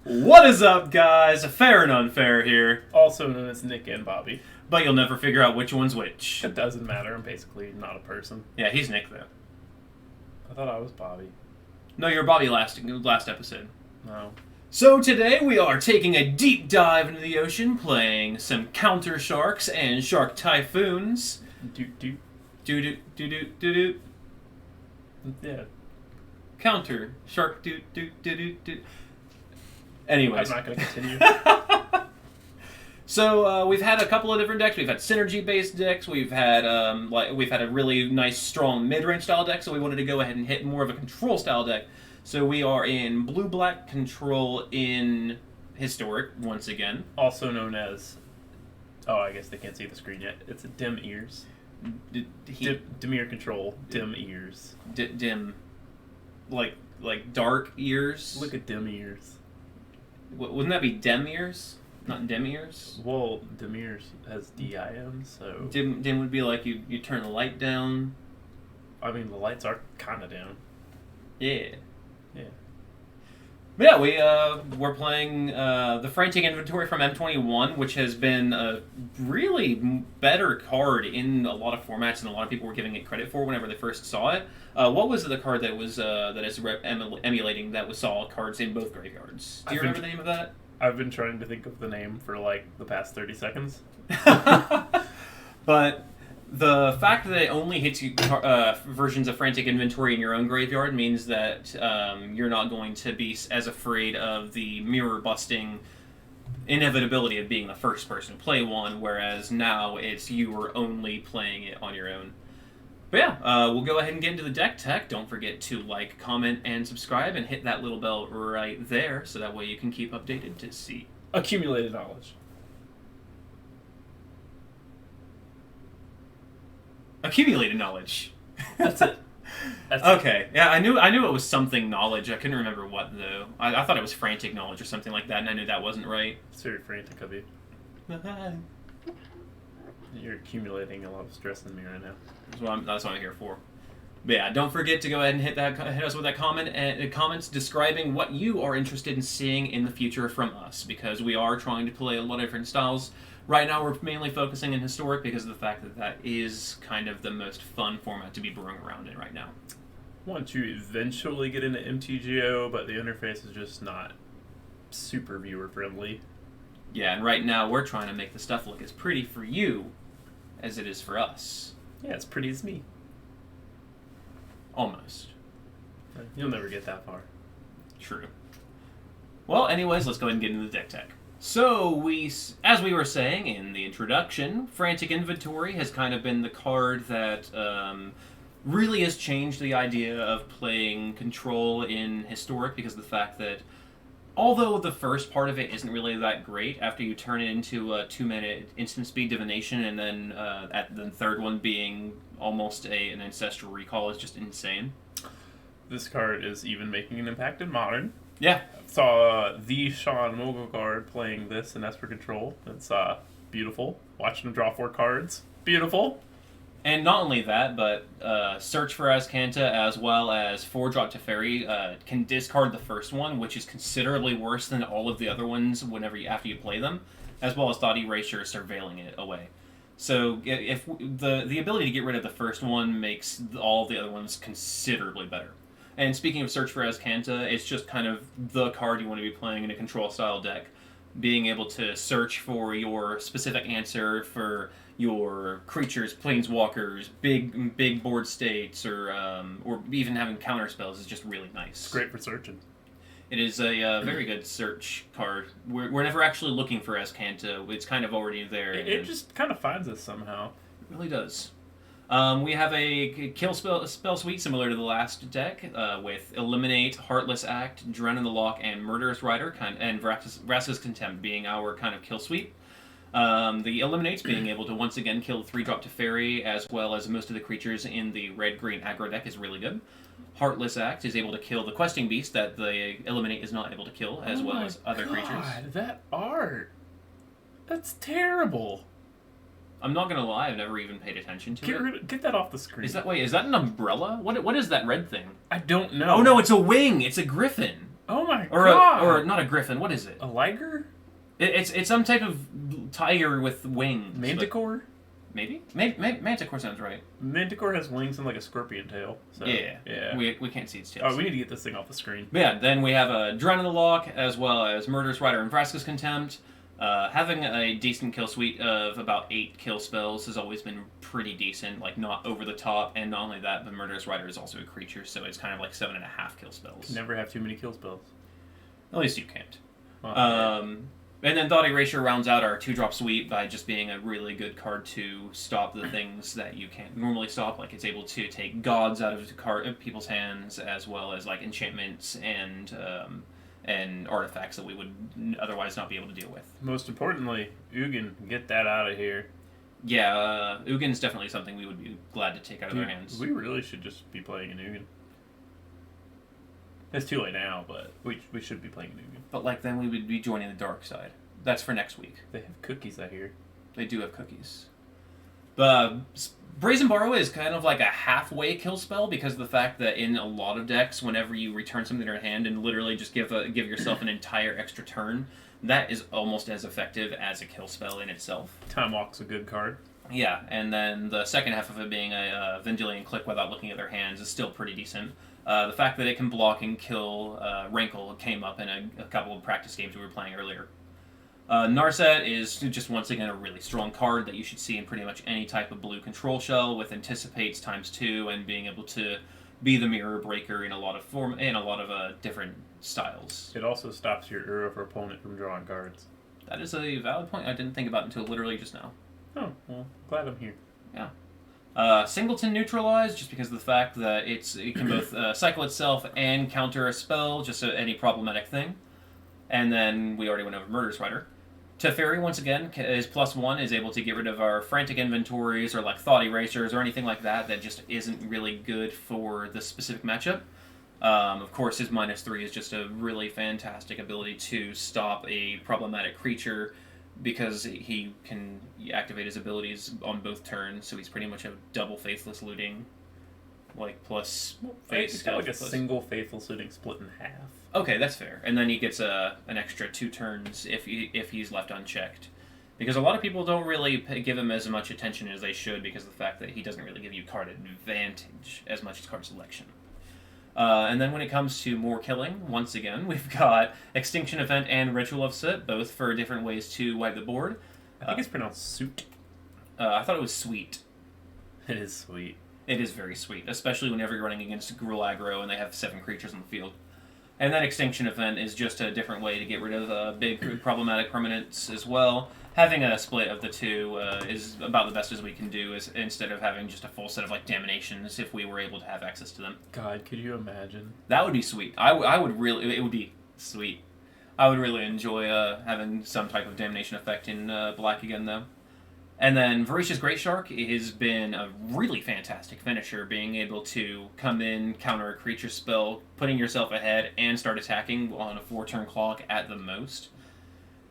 What is up, guys? Fair and Unfair here. Also known as Nick and Bobby. But you'll never figure out which one's which. It doesn't matter. I'm basically not a person. Yeah, he's Nick, though. I thought I was Bobby. No, you're Bobby last episode. No. So today we are taking a deep dive into the ocean, playing some Counter Sharks and Shark Typhoons. Doot. Yeah. Counter Shark doot. Anyways. I'm not going to continue. So we've had a couple of different decks. We've had synergy-based decks. We've had a really nice, strong mid-range style deck. So we wanted to go ahead and hit more of a control style deck. So we are in blue-black control in Historic once again. Also known as... Oh, I guess they can't see the screen yet. It's a dim ears. Dimir control. Dim ears. Dim. Like dark ears? Look at dim ears. Wouldn't that be dim ears? Not dim ears? Well, Dimir has D-I-M, so... Dim would be like you turn the light down. I mean, the lights are kind of down. Yeah. Yeah. But yeah, we're playing the Frantic Inventory from M21, which has been a really better card in a lot of formats than a lot of people were giving it credit for whenever they first saw it. What was the card that was that is emulating that saw cards in both graveyards? Do you remember the name of that? I've been trying to think of the name for like the past 30 seconds. But the fact that it only hits you versions of Frantic Inventory in your own graveyard means that you're not going to be as afraid of the mirror-busting inevitability of being the first person to play one, whereas now it's you are only playing it on your own. But yeah, we'll go ahead and get into the deck tech. Don't forget to like, comment, and subscribe, and hit that little bell right there, so that way you can keep updated to see. Accumulated knowledge. Accumulated knowledge. That's it. Okay. Yeah, I knew it was something knowledge. I couldn't remember what, though. I thought it was frantic knowledge or something like that, and I knew that wasn't right. It's very frantic of you. You're accumulating a lot of stress in me right now. That's what I'm here for. But yeah, don't forget to go ahead and hit us with that comment and comments describing what you are interested in seeing in the future from us, because we are trying to play a lot of different styles. Right now, we're mainly focusing in Historic because of the fact that that is kind of the most fun format to be brewing around in right now. Want to eventually get into MTGO, but the interface is just not super viewer friendly. Yeah, and right now we're trying to make the stuff look as pretty for you as it is for us. Yeah, it's pretty as me. Almost. You'll never get that far. True. Well, anyways, let's go ahead and get into the deck tech. So, as we were saying in the introduction, Frantic Inventory has kind of been the card that really has changed the idea of playing control in Historic, because of the fact that although the first part of it isn't really that great, after you turn it into a 2-minute instant speed divination, and then at the third one being almost an ancestral recall, is just insane. This card is even making an impact in Modern. Yeah. Saw the Sean Mogul card playing this in Esper Control. It's beautiful. Watching him draw 4 cards. Beautiful. And not only that, but Search for Azcanta as well as 4-drop Teferi can discard the first one, which is considerably worse than all of the other ones after you play them, as well as Thought Erasure surveilling it away. So if the ability to get rid of the first one makes all the other ones considerably better. And speaking of Search for Azcanta, it's just kind of the card you want to be playing in a control style deck. Being able to search for your specific answer for your creatures, planeswalkers, big board states, or even having counter spells is just really nice. It's great for searching. It is a very good search card. We're never actually looking for Azcanta. It's kind of already there. It just kind of finds us somehow. It really does. We have a kill spell suite similar to the last deck, with Eliminate, Heartless Act, Drowned Loch, and Murderous Rider, and Vraska's Contempt being our kind of kill suite. The Eliminates being able to once again kill 3-drop Teferi, as well as most of the creatures in the red-green aggro deck, is really good. Heartless Act is able to kill the Questing Beast that the Eliminate is not able to kill, as well as other creatures. That art! That's terrible! I'm not gonna lie, I've never even paid attention to it. Get that off the screen. Is that an umbrella? What is that red thing? I don't know. Oh no, it's a wing. It's a griffin. Oh my god. Or not a griffin. What is it? A liger? It's some type of tiger with wings. Manticore? Maybe? Manticore sounds right. Manticore has wings and like a scorpion tail. So, yeah. We can't see its tail. Oh, we need to get this thing off the screen. But yeah, then we have a Drowned in the Loch, as well as Murderous Rider and Vraska's Contempt. Having a decent kill suite of about 8 kill spells has always been pretty decent, like not over the top, and not only that, but Murderous Rider is also a creature, so it's kind of like 7.5 kill spells. Never have too many kill spells. At least you can't. Well, And then Thought Erasure rounds out our 2-drop suite by just being a really good card to stop the things that you can't normally stop. Like, it's able to take gods out of people's hands, as well as like enchantments and artifacts that we would otherwise not be able to deal with. Most importantly, Ugin, get that out of here. Yeah, Ugin's definitely something we would be glad to take out of their hands. We really should just be playing an Ugin. It's too late now, but we should be playing an Ugin. But like then we would be joining the dark side. That's for next week. They have cookies, I hear. They do have cookies. Brazen Borrower is kind of like a halfway kill spell because of the fact that in a lot of decks, whenever you return something to your hand and literally just give yourself an entire extra turn, that is almost as effective as a kill spell in itself. Time Walk's a good card. Yeah, and then the second half of it being a Vendilion Click without looking at their hands is still pretty decent. The fact that it can block and kill Rankle came up in a couple of practice games we were playing earlier. Narset is just once again a really strong card that you should see in pretty much any type of blue control shell with Anticipates ×2 and being able to be the mirror breaker in a lot of different styles. It also stops your Uro opponent from drawing cards. That is a valid point I didn't think about until literally just now. Oh, well, glad I'm here. Yeah. Singleton Neutralize, just because of the fact that it can both cycle itself and counter a spell, just any problematic thing. And then we already went over Murderous Rider. Teferi, once again, is +1, is able to get rid of our Frantic Inventories or like Thought Erasures or anything like that just isn't really good for the specific matchup. Of course, his -3 is just a really fantastic ability to stop a problematic creature because he can activate his abilities on both turns, so he's pretty much a double Faithless Looting, like plus face. He's got like a single Faithless Looting split in half. Okay, that's fair. And then he gets an extra 2 turns if he's left unchecked. Because a lot of people don't really give him as much attention as they should because of the fact that he doesn't really give you card advantage as much as card selection. And then when it comes to more killing, once again, we've got Extinction Event and Ritual of Soot, both for different ways to wipe the board. I think it's pronounced Soot. I thought it was sweet. It is sweet. It is very sweet, especially whenever you're running against Gruul aggro and they have 7 creatures on the field. And then Extinction Event is just a different way to get rid of big problematic permanents as well. Having a split of the two is about the best as we can do, instead of having just a full set of like Damnations if we were able to have access to them. God, could you imagine? That would be sweet. I would really, it would be sweet. I would really enjoy having some type of Damnation effect in black again, though. And then Voracious Greatshark has been a really fantastic finisher, being able to come in, counter a creature spell, putting yourself ahead, and start attacking on a 4-turn clock at the most.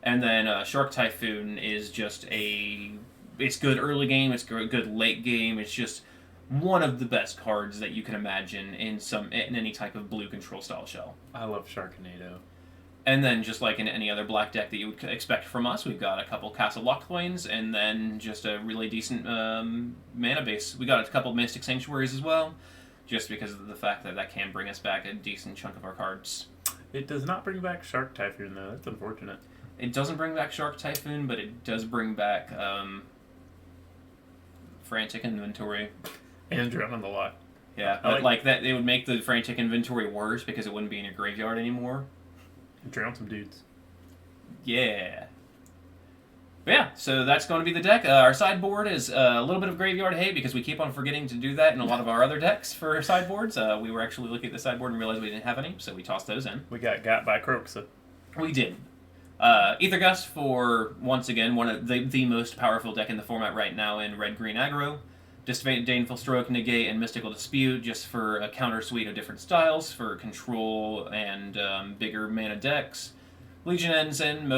And then Shark Typhoon is just it's good early game, it's good late game, it's just one of the best cards that you can imagine in any type of blue control style shell. I love Sharknado. And then, just like in any other black deck that you would expect from us, we've got a couple Castle Locthwains, and then just a really decent mana base. We got a couple Mystic Sanctuaries as well, just because of the fact that can bring us back a decent chunk of our cards. It does not bring back Shark Typhoon, though. That's unfortunate. It doesn't bring back Shark Typhoon, but it does bring back Frantic Inventory. And Drowned in the Loch. Yeah, but like that, it would make the Frantic Inventory worse because it wouldn't be in your graveyard anymore. Drown some dudes. Yeah. But yeah, so that's going to be the deck. Our sideboard is a little bit of graveyard hate because we keep on forgetting to do that in a lot of our other decks for sideboards. We were actually looking at the sideboard and realized we didn't have any, so we tossed those in. We got by Croxa. We did. Aether Gust for, once again, one of the most powerful deck in the format right now in red-green aggro. Disdainful Stroke, Negate, and Mystical Dispute, just for a counter suite of different styles, for control and bigger mana decks. Legion's End,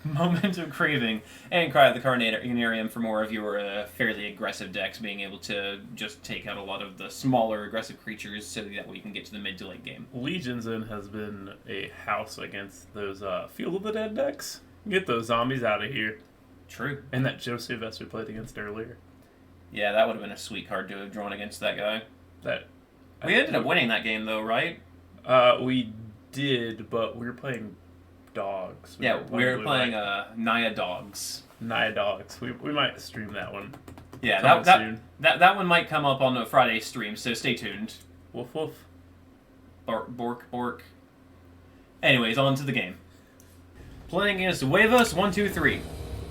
Moment of Craving, and Cry of the Carnarium for more of your fairly aggressive decks, being able to just take out a lot of the smaller aggressive creatures so that we can get to the mid to late game. Legion's End has been a house against those Field of the Dead decks. Get those zombies out of here. True. And that Joe Sylvester played against earlier. Yeah, that would have been a sweet card to have drawn against that guy. We ended up winning that game, though, right? We did, but we were playing dogs. We were playing Naya Dogs. Naya Dogs. We might stream that one. Yeah, that one might come up on a Friday stream, so stay tuned. Woof woof. Bork, bork. Anyways, on to the game. Playing against Huevos 1, 2, 3,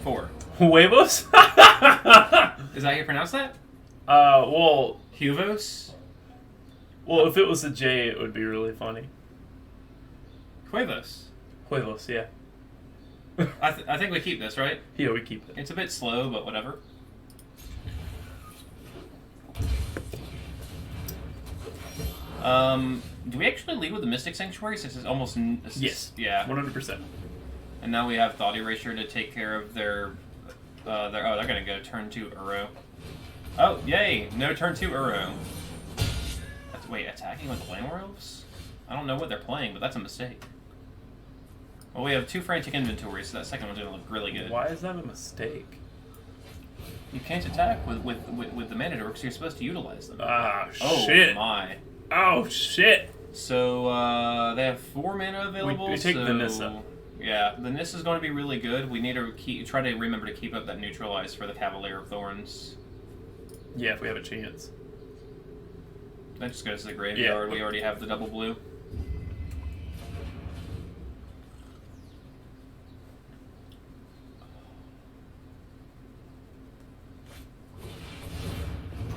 4. Huevos? Is that how you pronounce that? Well... Huevos? Well, if it was a J, it would be really funny. Huevos. Huevos, yeah. I think we keep this, right? Yeah, we keep it. It's a bit slow, but whatever. Do we actually lead with the Mystic Sanctuary since it's almost... Yes. Yeah. 100%. And now we have Thought Erasure to take care of their they're going to go turn 2 Uro. Oh, yay! No turn 2 Uro. Wait, attacking with Glamour Elves? I don't know what they're playing, but that's a mistake. Well, we have 2 Frantic Inventories, so that second one's going to look really good. Why is that a mistake? You can't attack with the mana dorks, you're supposed to utilize them. Ah, shit. Oh, my. Oh, shit. So, they have 4 mana available. We take the Nissa. Yeah, the Nissa is going to be really good. We need to try to remember to keep up that Neutralize for the Cavalier of Thorns. Yeah, if we have a chance. That just goes to the graveyard. Yeah. We already have the double blue.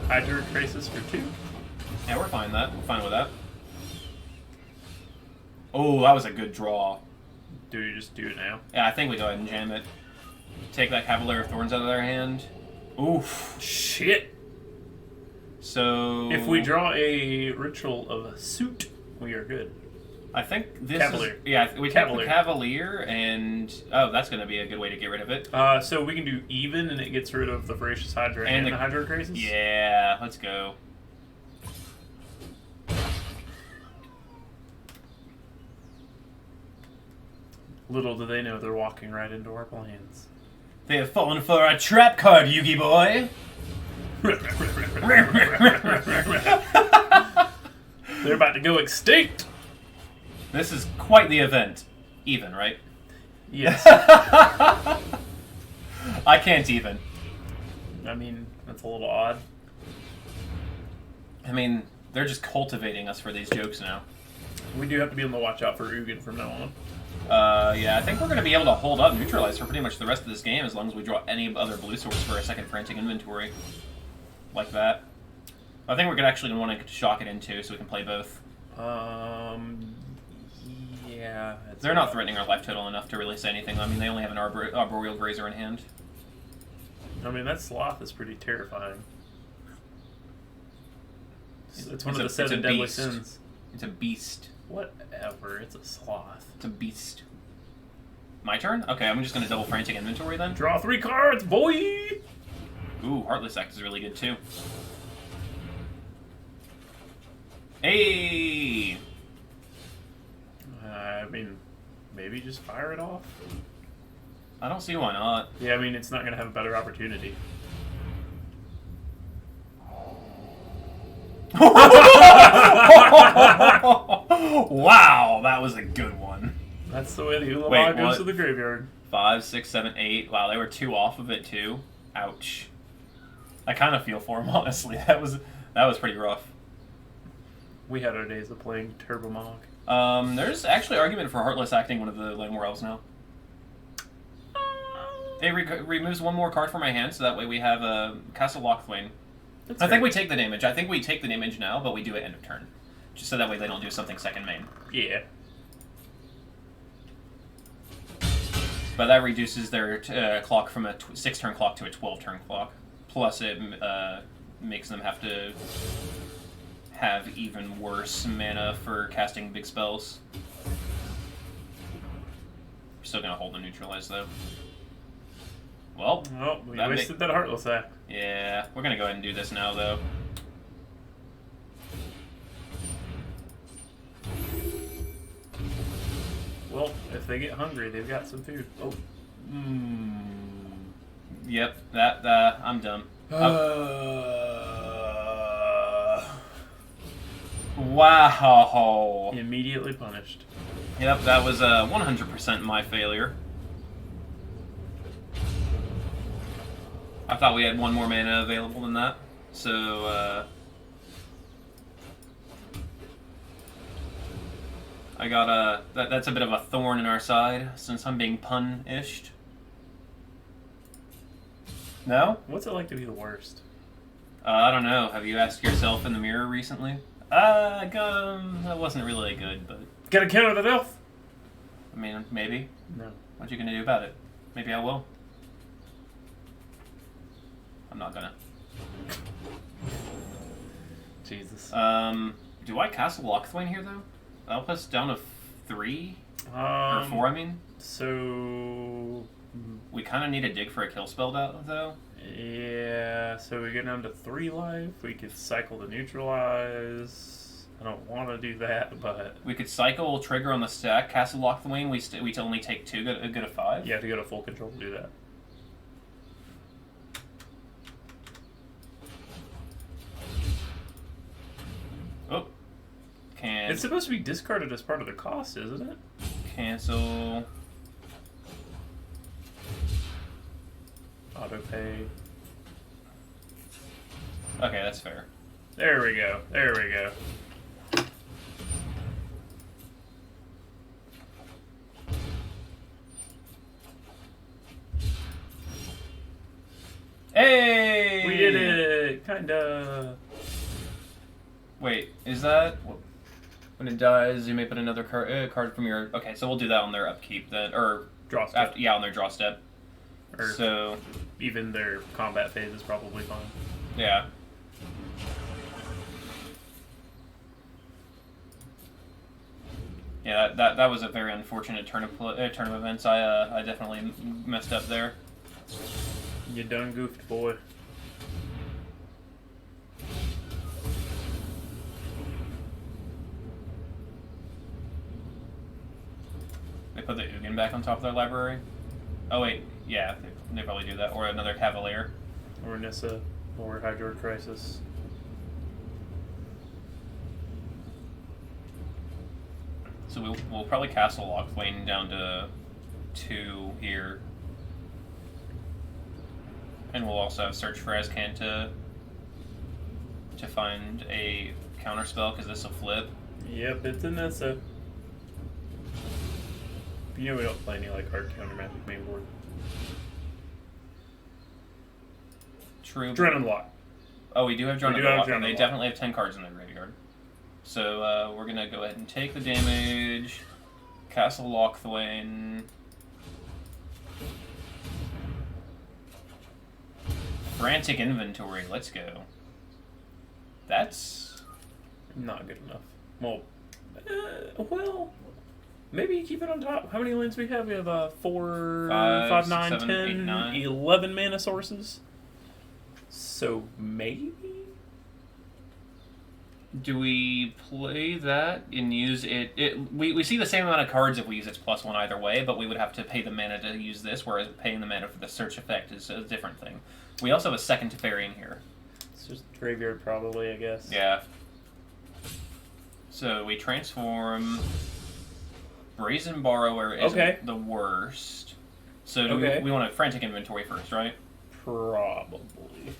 Hydra Traces for 2. Yeah, we're fine with that. Oh, that was a good draw. Do you just do it now? Yeah, I think we go ahead and jam it. Take that Cavalier of Thorns out of their hand. Oof. Shit. So... if we draw a Ritual of Soot, we are good. I think this Cavalier. is... Yeah, we take the Cavalier, and... oh, that's going to be a good way to get rid of it. So we can do even, and it gets rid of the Voracious Hydra and the Hydra Traces? Yeah, let's go. Little do they know they're walking right into our plans. They have fallen for a trap card, Yugi boy! They're about to go extinct! This is quite the event. Even, right? Yes. I can't even. I mean, that's a little odd. I mean, they're just cultivating us for these jokes now. We do have to be on the watch out for Ugin from now on. Yeah, I think we're going to be able to hold up Neutralize for pretty much the rest of this game as long as we draw any other blue source for a second Frantic Inventory. Like that. I think we're actually going to want to shock it in too, so we can play both. Yeah. They're not threatening our life total enough to really say anything. I mean, they only have an Arboreal Grazer in hand. I mean, that Sloth is pretty terrifying. It's one of the 7 deadly sins. It's a beast. Whatever, it's a Sloth. It's a beast. My turn? Okay, I'm just going to double Frantic Inventory then. Draw 3 cards, boy! Ooh, Heartless Act is really good too. Hey! I mean, maybe just fire it off? I don't see why not. Yeah, I mean, it's not going to have a better opportunity. Wow, that was a good one. That's the way the Ulamog goes to the graveyard. 5, 6, 7, 8. Wow, they were 2 off of it too. Ouch. I kind of feel for him, honestly. That was pretty rough. We had our days of playing Turbo Mog. There's actually argument for Heartless acting one of the Glamour Elves now. It removes 1 more card from my hand, so that way we have a Castle Locthwain. I think we take the damage. I think we take the damage now, but we do it end of turn. Just so that way they don't do something second main. Yeah. But that reduces their clock from a 6-turn clock to a 12-turn clock. Plus it makes them have to have even worse mana for casting big spells. Still gonna hold the Neutralize though. Well, oh, we wasted that Heartless Act. Yeah, we're gonna go ahead and do this now though. Well, if they get hungry, they've got some food. Oh. Yep, that, I'm dumb. Wow. Immediately punished. Yep, that was 100% my failure. I thought we had one more mana available than that, so I got that's a bit of a thorn in our side since I'm being pun-ished. No? What's it like to be the worst? I don't know. Have you asked yourself in the mirror recently? That wasn't really good, but... Gotta counter the elf! I mean, maybe. No. What you gonna do about it? Maybe I will. I'm not gonna. Jesus. Do I Castle Locthwain here, though? That'll put us down to 3? Or 4, I mean? So... We kind of need a dig for a kill spell, though. Yeah, so we get down to 3 life. We could cycle the Neutralize. I don't want to do that, but... We could cycle, trigger on the stack, Castle Locthwain. We only take 2, a good of 5. You have to go to full control to do that. Oh. It's supposed to be discarded as part of the cost, isn't it? Cancel. Auto pay. Okay, that's fair. There we go. There we go. Hey! We did it! Kinda. Wait, is that... When it dies, you may put another card from your... Okay, so we'll do that on their upkeep then, or... Draw step. Yeah, on their draw step. Or so... Even their combat phase is probably fine. Yeah. Yeah, that was a very unfortunate turn of events. I definitely messed up there. You done goofed, boy. They put the Ugin back on top of their library? Oh wait, yeah, they probably do that. Or another Cavalier. Or Nissa. Or Hydroid Crisis. So we'll probably Castle Locthwain down to 2 here. And we'll also have Search for Azcanta to find a counterspell, because this will flip. Yep, it's a Nissa. You know we don't play any like hard counter magic main board. True. Drowned Loch. Oh, we do have Drowned Loch, and they Loch. definitely have 10 cards in their graveyard. So we're going to go ahead and take the damage. Castle Locthwain. Frantic Inventory, let's go. That's... Not good enough. Well, maybe you keep it on top. How many lands we have? We have 4, 5, 9, 7, 10, 8, 9. 11 mana sources. So maybe? Do we play that and use it? We see the same amount of cards if we use its +1 either way, but we would have to pay the mana to use this, whereas paying the mana for the search effect is a different thing. We also have a second Teferi in here. It's just graveyard probably, I guess. Yeah. So we transform. Brazen Borrower isn't the worst. So do we want a Frantic Inventory first, right? Probably.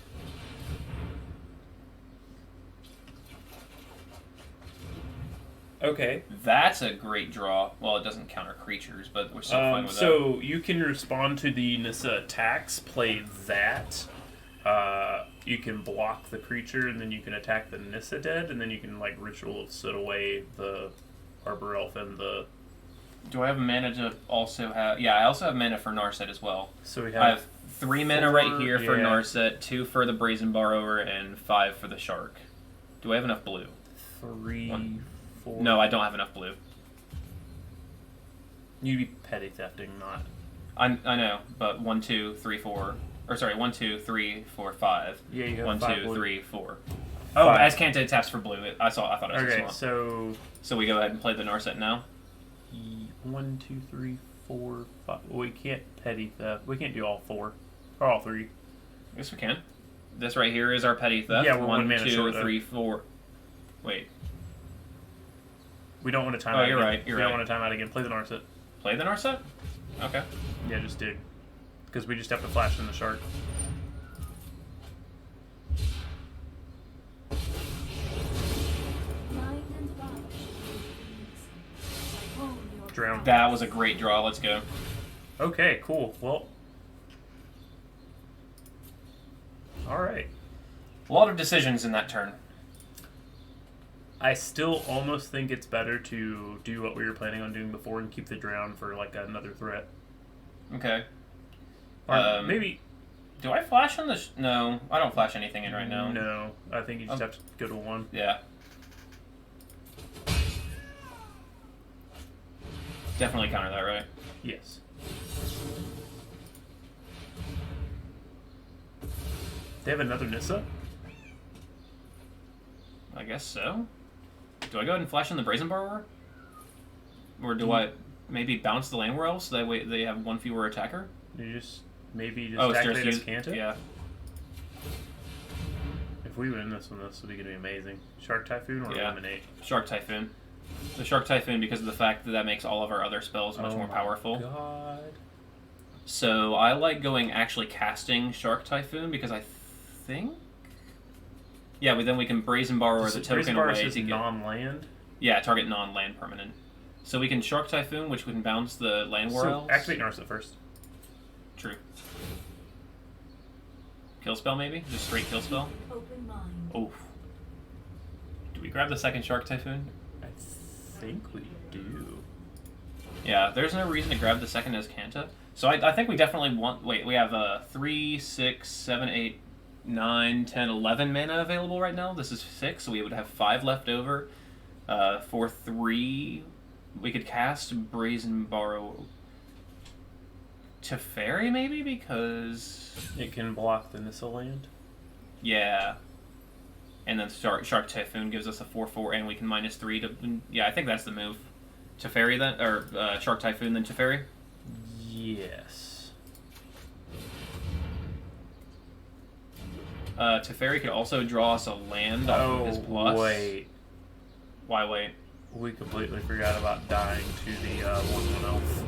Okay. That's a great draw. Well, it doesn't counter creatures, but we're still fine with that. So you can respond to the Nissa attacks, play that. You can block the creature, and then you can attack the Nissa dead, and then you can like Ritual of Soot away the Arbor Elf and the... Do I have mana to also have... Yeah, I also have mana for Narset as well. So we have... I have 3 mana right here for Narset, 2 for the Brazen Borrower, and 5 for the Shark. Do I have enough blue? 3, 4... No, I don't have enough blue. You'd be petty thefting, not. I know, but 1, 2, 3, 4. Or sorry, 1, 2, 3, 4. 5. Yeah, you have 1, 5 2, blue. 3, 4. Oh, Azcanta taps for blue. I thought it was Okay, small. so we go ahead and play the Narset now. 1, 2, 3, 4, 5. Well, we can't petty theft. We can't do all 4 or all 3. Yes, we can. This right here is our petty theft. Yeah, we're 1, 1 mana 2, short, 3, 4. Wait. We don't want to time out. Oh, you're again. right. You're we right. don't want to time out again. Play the Narset. Play the Narset? Okay. Yeah, just dig. Because we just have to flash in the shark. Drown. That was a great draw. Let's go. Okay, cool. Well. Alright. A lot of decisions in that turn. I still almost think it's better to do what we were planning on doing before and keep the drown for like another threat. Okay. Or maybe. Do I flash on this? No, I don't flash anything in right now. No, I think you just have to go to 1. Yeah. Definitely counter that, right? Yes. They have another Nissa? I guess so. Do I go ahead and flash in the Brazen Borrower? Or do I maybe bounce the Land Werewolf so that way they have 1 fewer attacker? You just maybe just it's activate just Azcanta? Yeah. If we win this one, this would be going to be amazing. Shark Typhoon or Eliminate? Shark Typhoon. The Shark Typhoon because of the fact that makes all of our other spells much more powerful. God. So I like actually casting Shark Typhoon because I think... Yeah, but then we can Brazen Borrower the token away to get... non-land? Yeah, target non-land permanent. So we can Shark Typhoon, which we can bounce the Land Werewolves. So activate Narset first. True. Kill spell, maybe? Just straight kill spell? Open mind. Oof. Do we grab the second Shark Typhoon? I think we do. Yeah, there's no reason to grab the second Azcanta. So I think we definitely want... Wait, we have 3, 6, 7, 8, 9, 10, 11 mana available right now. This is 6, so we would have 5 left over. For 3, we could cast Brazen Borrower. Teferi, maybe? Because... It can block the Nissa land? Yeah. And then Shark Typhoon gives us a 4/4, and we can -3 to... Yeah, I think that's the move. Teferi then? Or Shark Typhoon then Teferi? Yes. Teferi could also draw us a land off of his plus. Wait. Why wait? We completely forgot about dying to the 1/1 elf.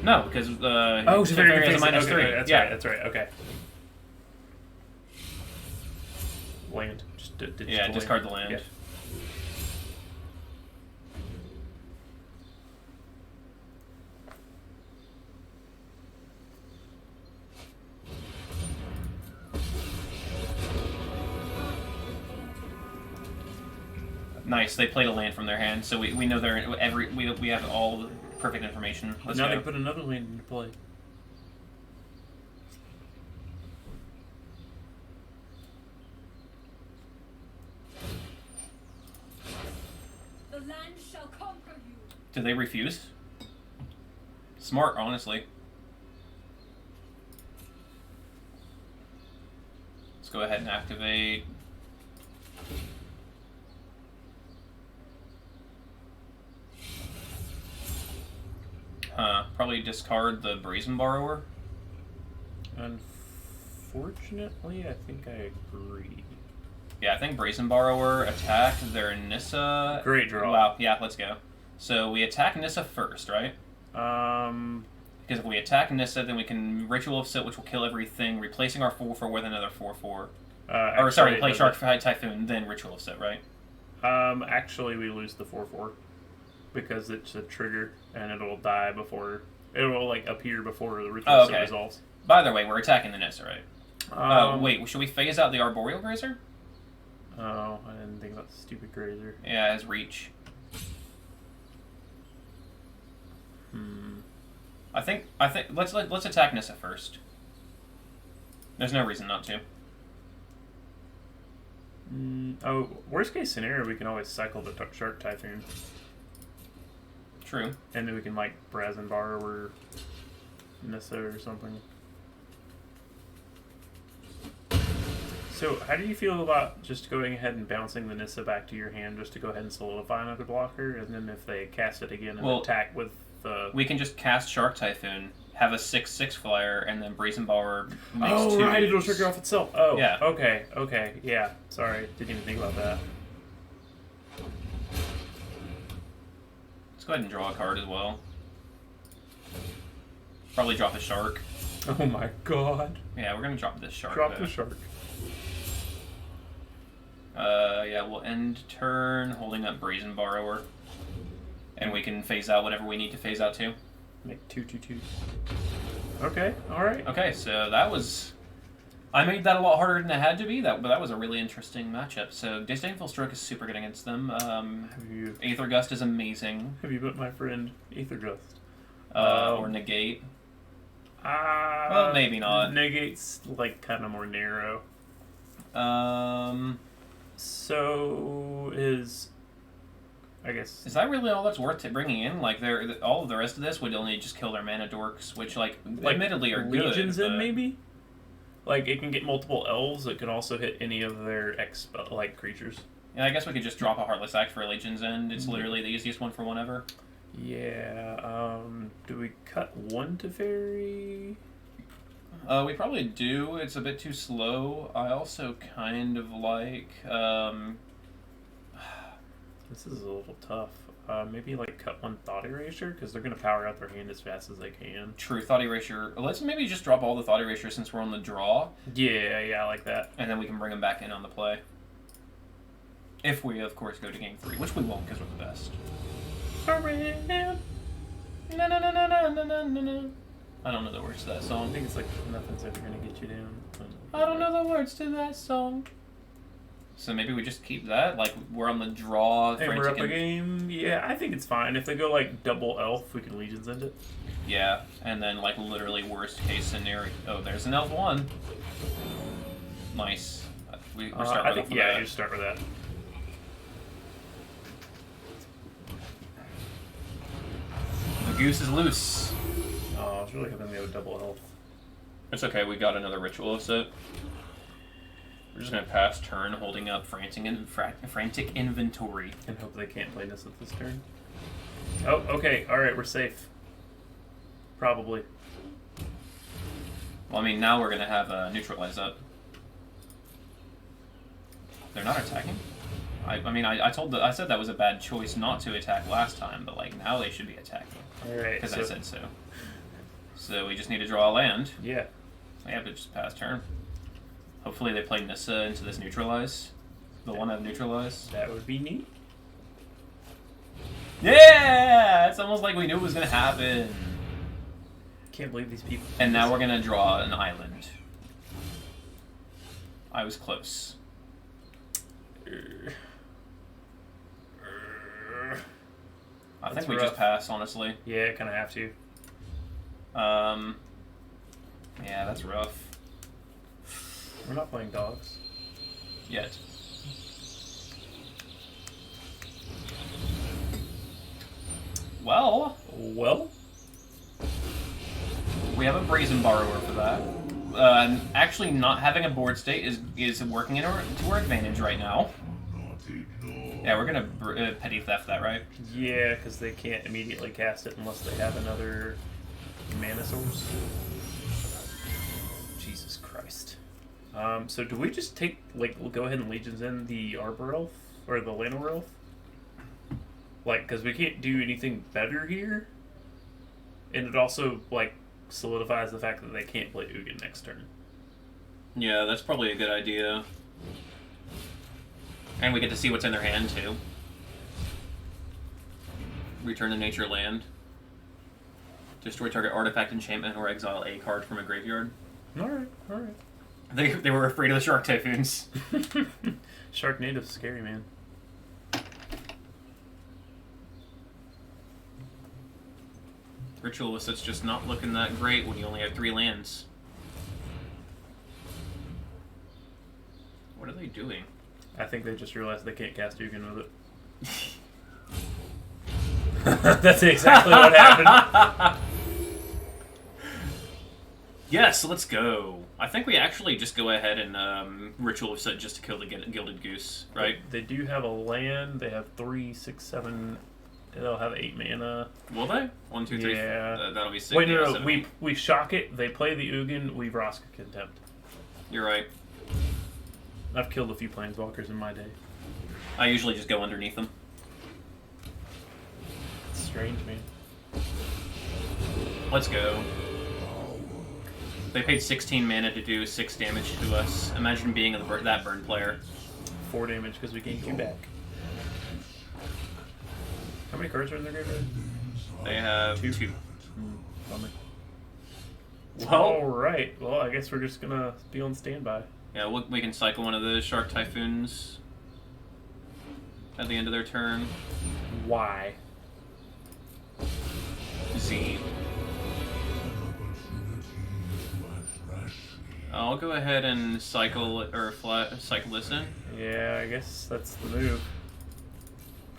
No, because Teferi has a -3. Okay, that's yeah. right, that's right, okay. Land. Just discard the land. Yeah. Nice. They played a land from their hand, so we know they're in we have all the perfect information. Let's now go. they put another land into play. The land shall conquer you. Did they refuse? Smart, honestly. Let's go ahead and activate. Probably discard the Brazen Borrower. Unfortunately, I think I agree. Yeah, I think Brazen Borrower attack their Nissa. Great draw. Wow, yeah, let's go. So we attack Nissa first, right? Because if we attack Nissa, then we can Ritual of Soot, which will kill everything, replacing our 4/4 with another 4/4. Or sorry, play Shark Typhoon, then Ritual of Soot, right? Actually, we lose the 4/4 because it's a trigger and it'll die before it'll like appear before the Ritual of Soot resolves. By the way, we're attacking the Nissa, right? Wait, should we phase out the Arboreal Grazer? Oh, I didn't think about the stupid Grazer. Yeah, his reach. I think let's attack Nissa first. There's no reason not to. Worst case scenario, we can always cycle the Shark Typhoon. True. And then we can, like, Brazen Borrower Nissa or something. So, how do you feel about just going ahead and bouncing the Nissa back to your hand just to go ahead and solidify another blocker, and then if they cast it again and attack with the... We can just cast Shark Typhoon, have a 6/6 flyer, and then Brazen Borrower makes 2. Oh, right, it'll trigger off itself. Oh, yeah. Okay, yeah. Sorry, didn't even think about that. Let's go ahead and draw a card as well. Probably drop a Shark. Oh my god. Yeah, we're gonna drop this Shark. Drop the Shark. Yeah, we'll end turn holding up Brazen Borrower. And we can phase out whatever we need to phase out to. Make 2/2/2s. Okay, alright. Okay, so that was... I made that a lot harder than it had to be, but that was a really interesting matchup. So Disdainful Stroke is super good against them. Aether Gust is amazing. Have you put my friend Aether Gust? Or Negate. Well, maybe not. Negate's, like, kind of more narrow. So is... I guess... Is that really all that's worth bringing in? Like, all of the rest of this would only just kill their mana dorks, which, like admittedly are good. Legions in, maybe? Like, it can get multiple elves. It can also hit any of their like creatures. Yeah, I guess we could just drop a Heartless Act for a Legion's End. It's literally the easiest one for one ever. Yeah, do we cut one Teferi? We probably do. It's a bit too slow. I also kind of like, This is a little tough. Maybe, like, cut one Thought Erasure, because they're going to power out their hand as fast as they can. True, Thought Erasure. Let's maybe just drop all the Thought Erasure since we're on the draw. Yeah, I like that. And then we can bring them back in on the play. If we, of course, go to game 3, which we won't because we're the best. I don't know the words to that I song. think it's like, nothing's ever going to get you down. I don't know the words to that song. So maybe we just keep that? Like, we're on the draw. Hey, we're up a game. Yeah, I think it's fine. If they go, like, double elf, we can Legions end it. Yeah, and then, like, literally worst case scenario. Oh, there's an elf 1. Nice. We're starting with that. Yeah, you start with that. The goose is loose. Oh, I was really hoping they have a double elf. It's okay, we got another Ritual of Soot. We're just going to pass turn holding up Frantic Inventory. And hope they can't play this at this turn. Oh, okay. Alright, we're safe. Probably. Well, I mean, now we're going to have Neutralize up. They're not attacking? I said that was a bad choice not to attack last time, but, like, now they should be attacking. Alright, Because I said so. So we just need to draw a land. Yeah. We have to just pass turn. Hopefully they play Nissa into this Neutralize. The one I've Neutralized. That would be neat. Yeah! It's almost like we knew it was going to happen. Can't believe these people. And now we're going to draw an island. I was close. I think we just pass, honestly. Yeah, kind of have to. Yeah, that's rough. We're not playing dogs. Yet. Well, we have a Brazen Borrower for that. Actually, not having a board state is working to our advantage right now. Yeah, we're gonna petty theft that, right? Yeah, because they can't immediately cast it unless they have another mana source. Jesus Christ. So do we just take, like, we'll go ahead and Legions in the Arbor Elf? Or the Llanowar Elf? Like, because we can't do anything better here. And it also, like, solidifies the fact that they can't play Ugin next turn. Yeah, that's probably a good idea. And we get to see what's in their hand, too. Return to nature land. Destroy target artifact, enchantment, or exile a card from a graveyard. Alright. They were afraid of the Shark Typhoons. Shark native's scary, man. Ritual of Soot's just not looking that great when you only have 3 lands. What are they doing? I think they just realized they can't cast Ugin with it. That's exactly what happened. Yes, let's go. I think we actually just go ahead and Ritual of Soot just to kill the Gilded Goose, right? They do have a land. They have 3, 6, 7. They'll have 8 mana. Will they? 1, 2, 3. Yeah. That'll be 6. Wait, yeah, no. 7. We shock it. They play the Ugin. We Vraska Contempt. You're right. I've killed a few planeswalkers in my day. I usually just go underneath them. It's strange, man. Let's go. They paid 16 mana to do 6 damage to us. Imagine being that burn player. 4 damage because we gained 2 back. How many cards are in their graveyard? They have 2. Bummer. Well, Alright. Well, I guess we're just gonna be on standby. yeah, we can cycle one of the Shark Typhoons at the end of their turn. Why? Z. I'll go ahead and cycle cycle this in. Yeah, I guess that's the move.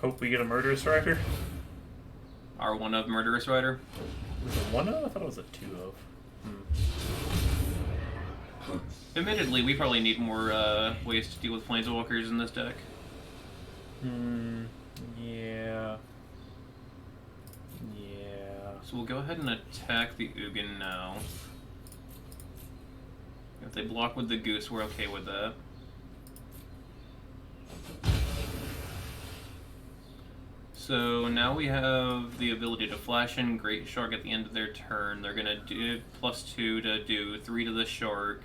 Hope we get a Murderous Rider. R1 of Murderous Rider. Was it 1 of? I thought it was a 2 of. Admittedly, we probably need more ways to deal with Planeswalkers in this deck. Yeah. So we'll go ahead and attack the Ugin now. If they block with the Goose, we're okay with that. So now we have the ability to flash in Greatshark at the end of their turn. They're gonna do +2 to do 3 to the Shark.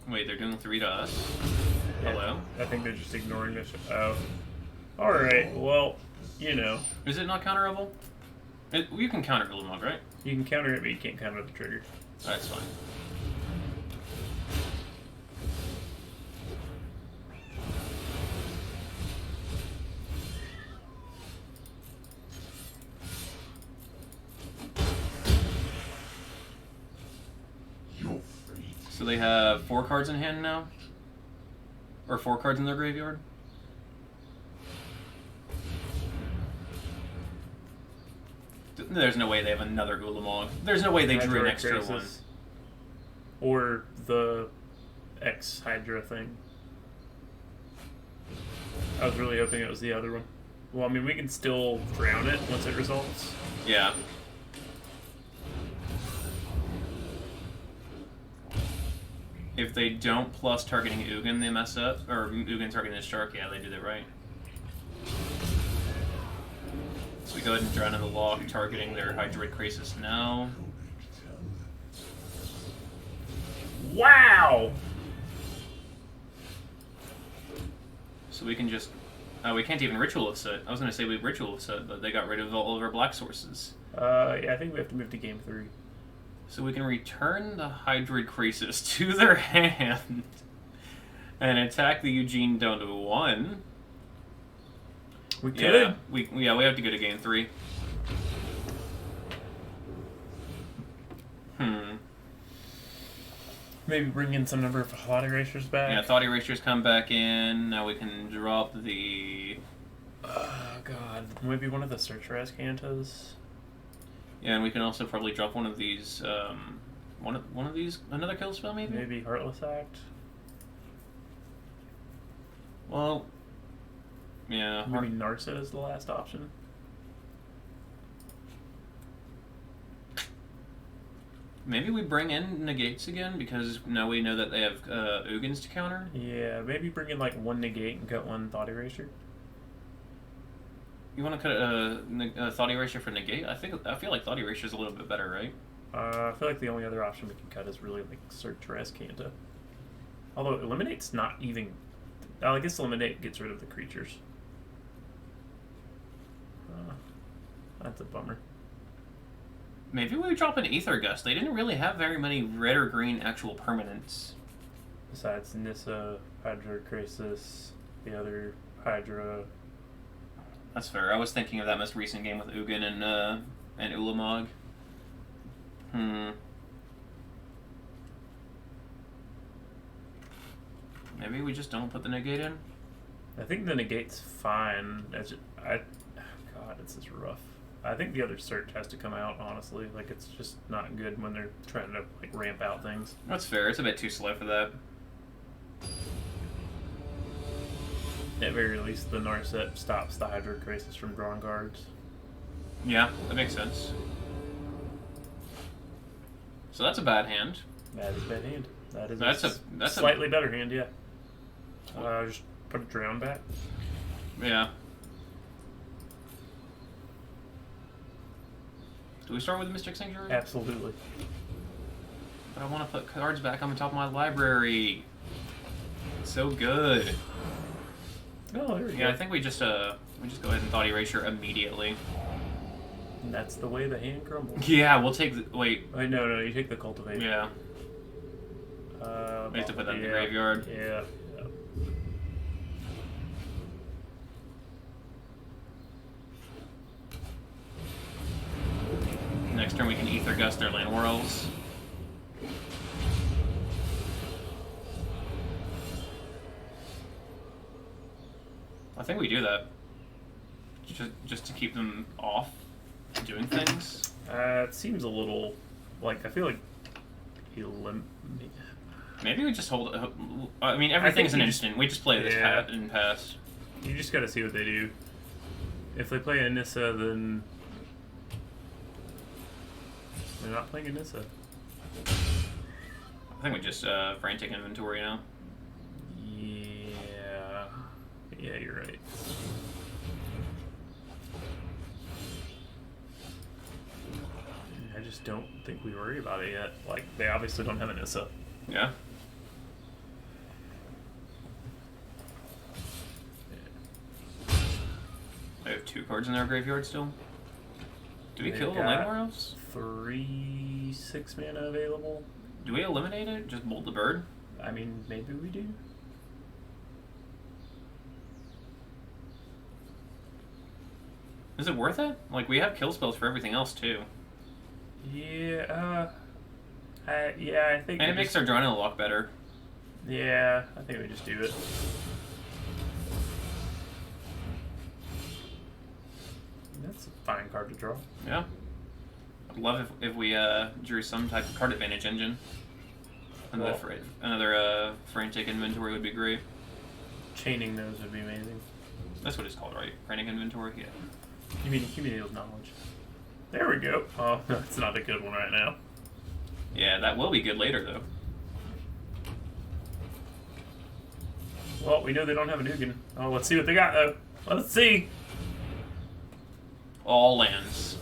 Wait, they're doing 3 to us? Yeah, Hello? I think they're just ignoring this. Oh. Alright, well, you know. Is it not counterable? You can counter Ulamog, right? You can counter it, but you can't counter the trigger. That's fine. So they have 4 cards in hand now? Or 4 cards in their graveyard? There's no way they have another Ulamog. There's no way they drew an extra one. Or the X Hydra thing. I was really hoping it was the other one. Well, I mean, we can still drown it once it resolves. Yeah. If they don't plus targeting Ugin, they mess up. Or Ugin targeting the Shark, yeah, they did it right. So we go ahead and drown in the Loch, targeting their Hydroid Crisis now. Wow! So we can just... we can't even Ritual of Soot. I was going to say we Ritual of Soot, but they got rid of all of our black sources. Yeah, I think we have to move to game 3. So we can return the Hydroid Crisis to their hand and attack the Eugene down to 1. We could. Yeah, we have to go to game 3. Maybe bring in some number of Thought Erasures back. Yeah, Thought Erasures come back in. Now we can drop the... Oh, God. Maybe one of the Search for Azcantas. Yeah, and we can also probably drop one of these, one of these, another kill spell maybe? Maybe Heartless Act. Well, yeah. Maybe Narset is the last option. Maybe we bring in Negates again, because now we know that they have Ugins to counter. Yeah, maybe bring in like 1 Negate and cut 1 Thought Erasure. You want to cut a Thought Erasure for Negate? I feel like Thought Erasure is a little bit better, right? I feel like the only other option we can cut is really like Search for Azcanta. Although Eliminate's not even... I guess Eliminate gets rid of the creatures. That's a bummer. Maybe we drop an Aether Gust. They didn't really have very many red or green actual permanents. Besides Nissa, Hydra Crisis, the other Hydra. That's fair. I was thinking of that most recent game with Ugin and Ulamog. Maybe we just don't put the Negate in? I think the Negate's fine. God, This is rough. I think the other search has to come out, honestly. Like, it's just not good when they're trying to, like, ramp out things. That's fair. It's a bit too slow for that. At very least, the Narset stops the Hydro Crisis from drawing cards. Yeah, that makes sense. So that's a bad hand. That is a bad hand. That's a slightly better hand, yeah. Just put a Drown back. Yeah. Do we start with Mystic Sanctuary? Absolutely. But I want to put cards back on the top of my library. It's so good. Oh, there we go. Yeah, I think we just go ahead and Thought Erasure immediately. And that's the way the hand crumbles. Yeah, we'll take the... Wait. Wait, no, you take the Cultivate. Yeah. We have to put that in the graveyard. Yeah. Next turn we can Aether Gust their land whirls. I think we do that. Just to keep them off doing things. It seems a little... Like, I feel like... Maybe we just hold... I mean, everything's an instant. We just play this and pass. You just gotta see what they do. If they play a Nissa, then... They're not playing a Nissa. I think we just Frantic Inventory now. Yeah. Yeah, you're right. I just don't think we worry about it yet. Like, they obviously don't have a Nissa. Yeah. They have 2 cards in their graveyard still. Do we kill the land whirls? 3 6-mana available. Do we eliminate it? Just bolt the bird? I mean, maybe we do. Is it worth it? Like, we have kill spells for everything else too. Yeah, I think. And it makes our Drowned Loch better. Yeah, I think we just do it. That's a fine card to draw. Yeah. I'd love if we drew some type of card advantage engine. Another Frantic Inventory would be great. Chaining those would be amazing. That's what it's called, right? Frantic Inventory? Yeah. You mean accumulated knowledge? There we go. Oh, that's not a good one right now. Yeah, that will be good later, though. Well, we know they don't have a Nugan. Oh, let's see what they got, though. Let's see. All lands.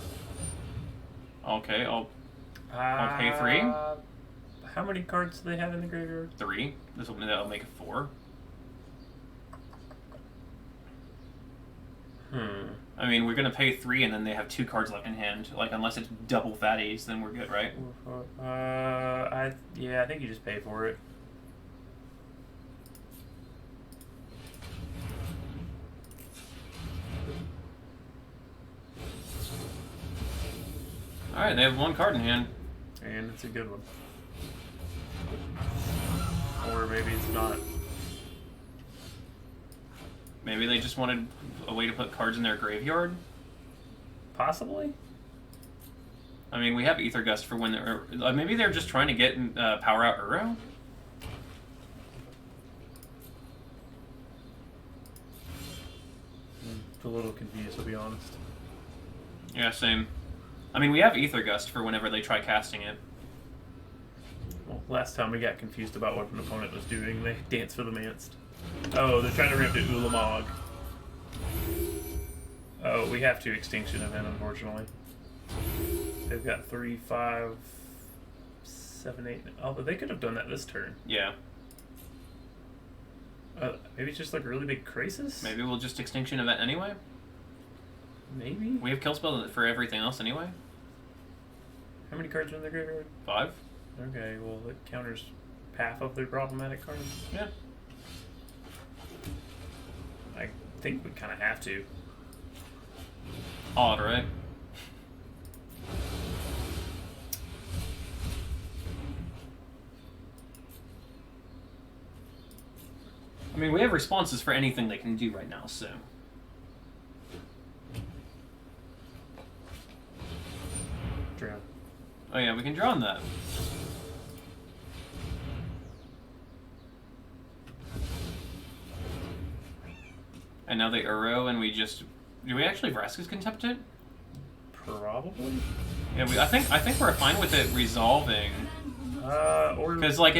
Okay, I'll pay 3. How many cards do they have in the graveyard? 3. That'll make it 4. I mean, we're gonna pay 3, and then they have 2 cards left in hand. Like, unless it's double fatties, then we're good, right? I think you just pay for it. Alright, they have 1 card in hand. And it's a good one. Or maybe it's not. Maybe they just wanted a way to put cards in their graveyard? Possibly? I mean, we have Aether Gust for when they're... maybe they're just trying to get power out Uro? A little confused, to be honest. Yeah, same. I mean, we have Aether Gust for whenever they try casting it. Well, last time we got confused about what an opponent was doing, they danced for the Manst. Oh, they're trying to ramp to Ulamog. Oh, we have to Extinction Event, unfortunately. They've got 3, 5, 7, 8... Oh, but they could have done that this turn. Yeah. Maybe it's just like a really big crisis? Maybe we'll just Extinction Event anyway? Maybe? We have kill spell for everything else anyway. How many cards are in the graveyard? 5. Okay, well, it counters half of their problematic cards. Yeah. I think we kind of have to. Odd, right? I mean, we have responses for anything they can do right now, so... Oh yeah, we can draw on that. And now they Uro, and we just... Do we actually Vraska's Contempt it? Probably. Yeah, I think we're fine with it resolving. Or 'Cause, like,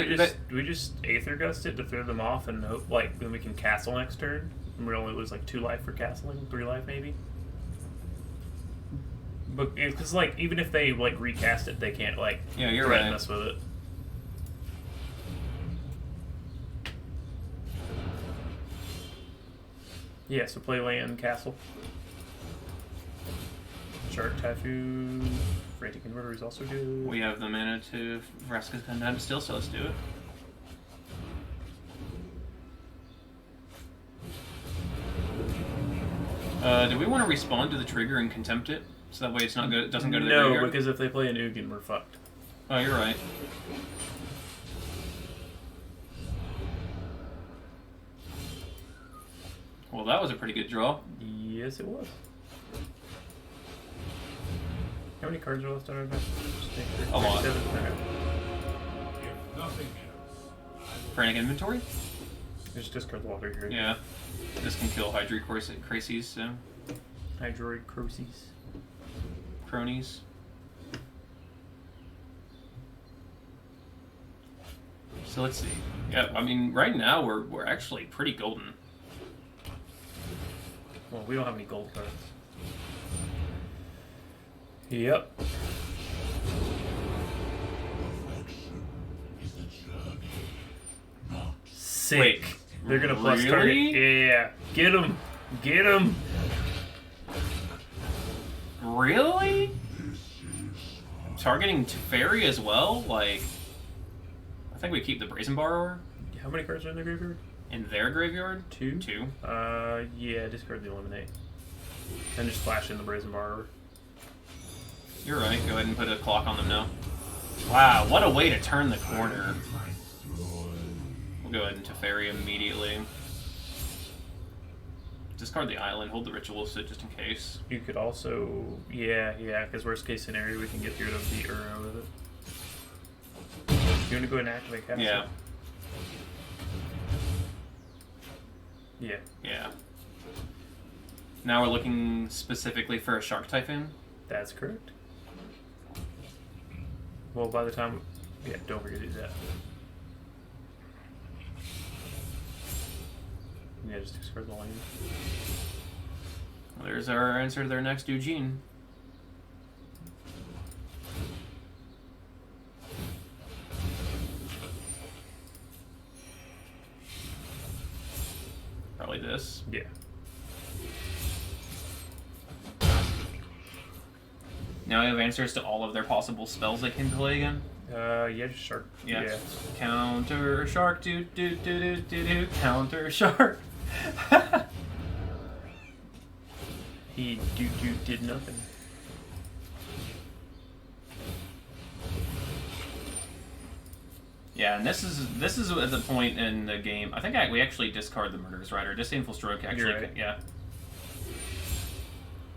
we just Aether Gust it to throw them off and hope, like, then we can castle next turn. And we only lose, like, 2 life for castling, 3 life maybe. But, because, like, even if they, like, recast it, they can't, like, Yeah, you're threaten right. us with it. Yeah, so play land, castle. Shark Typhoon. Frantic Inventory is also good. We have the mana to Vraska's Contempt still, so let's do it. Do we want to respond to the trigger and Contempt it? So that way it's not good. It doesn't go to the graveyard? No, because if they play an Ugin, we're fucked. Oh, you're right. Well, that was a pretty good draw. Yes, it was. How many cards are left on our deck? A lot. 37? Okay. If nothing else, Frantic Inventory? Just discard the Watery Grave. Yeah. This can kill Hydroid Crises, so. Hydroid Croses. Cronies. So let's see. Yeah, I mean, right now we're actually pretty golden. Well, we don't have any gold cards. Yep. Sick. Wait, They're gonna plus really? target. Yeah. Get him. Get him. Really? Targeting Teferi as well? Like, I think we keep the Brazen Borrower How many cards are in the graveyard? in their graveyard. 2? 2. Yeah, discard the Eliminate. And just flash in the Brazen Borrower. You're right. Go ahead and put a clock on them now. Wow, what a way to turn the corner. We'll go ahead and Teferi immediately. Discard the island, hold the Ritual of Soot just in case. You could also... Yeah, because worst case scenario, we can get rid of the Uro with it. You want to go ahead and activate Castle? Yeah. Yeah. Yeah. Now we're looking specifically for a Shark Typhoon. That's correct. Well, by the time... Yeah, don't forget to do that. Yeah, just discard the land. Well, there's our answer to their next Eugene. Probably this. Yeah. Now we have answers to all of their possible spells they can play again. Yeah, just Shark. Yeah. Counter Shark, do do do do do do. Counter Shark. He did nothing. Yeah, and this is at the point in the game. I think we actually discard the Murderous Rider. Disdainful Stroke actually. You're right. Yeah.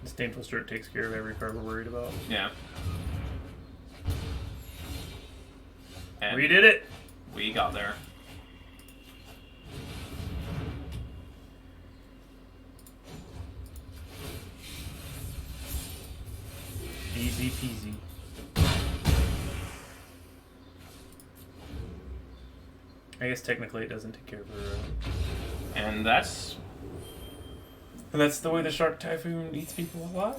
Disdainful Stroke takes care of every card we're worried about. Yeah. And We did it! we got there. Easy peasy. I guess technically it doesn't take care of her. And that's And that's the way the Shark Typhoon eats people alive?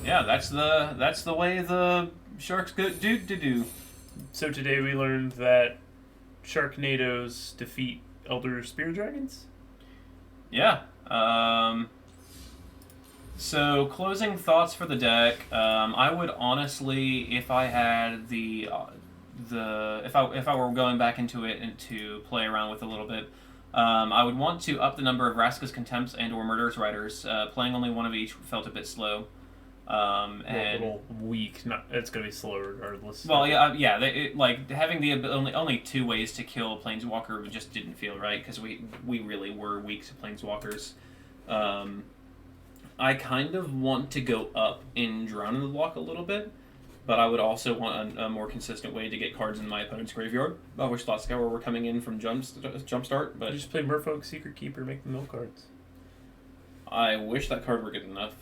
yeah, that's the way the sharks do. So today we learned that Sharknadoes defeat Elder Spear Dragons? Yeah. So closing thoughts for the deck. I would honestly, if I had if I were going back into it and to play around with a little bit, I would want to up the number of Vraska's Contempts and or Murderous Riders. Playing only one of each felt a bit slow. And a And little weak. It's going to be slow regardless. well, yeah. Like having the only 2 ways to kill Planeswalker just didn't feel right because we really were weak to Planeswalkers. I kind of want to go up in Drowned Catacomb a little bit. but I would also want a more consistent way to get cards in my opponent's graveyard. I wish Thought Scour were coming in from Jumpstart, but You just play Merfolk Secret Keeper, make the mill cards. I wish that card were good enough.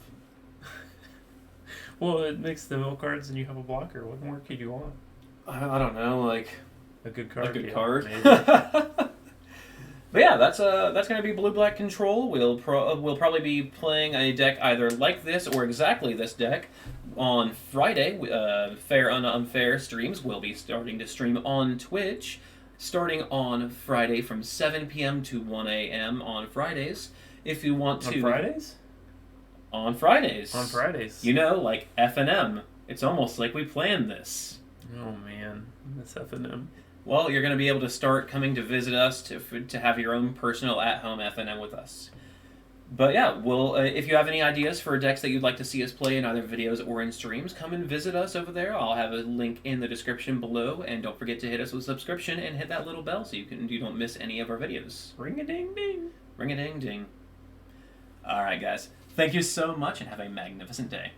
Well, it makes the mill cards and you have a blocker. What more could you want? I don't know, like A good card. a good yeah, card. maybe. But yeah, that's gonna be blue-black control. We'll probably be playing a deck either like this or exactly this deck on Friday. Fair and Unfair streams will be starting to stream on Twitch, starting on Friday from 7 p.m. to 1 a.m. on Fridays. If you want to On Fridays? on Fridays, On Fridays. you know, like F&M. It's almost like we planned this. Oh man, this F&M. Well, you're going to be able to start coming to visit us to have your own personal at-home FNM with us. But yeah, if you have any ideas for decks that you'd like to see us play in either videos or in streams, come and visit us over there. I'll have a link in the description below, and don't forget to hit us with subscription and hit that little bell so you don't miss any of our videos. Ring-a-ding-ding. Ring-a-ding-ding. All right, guys. Thank you so much, and have a magnificent day.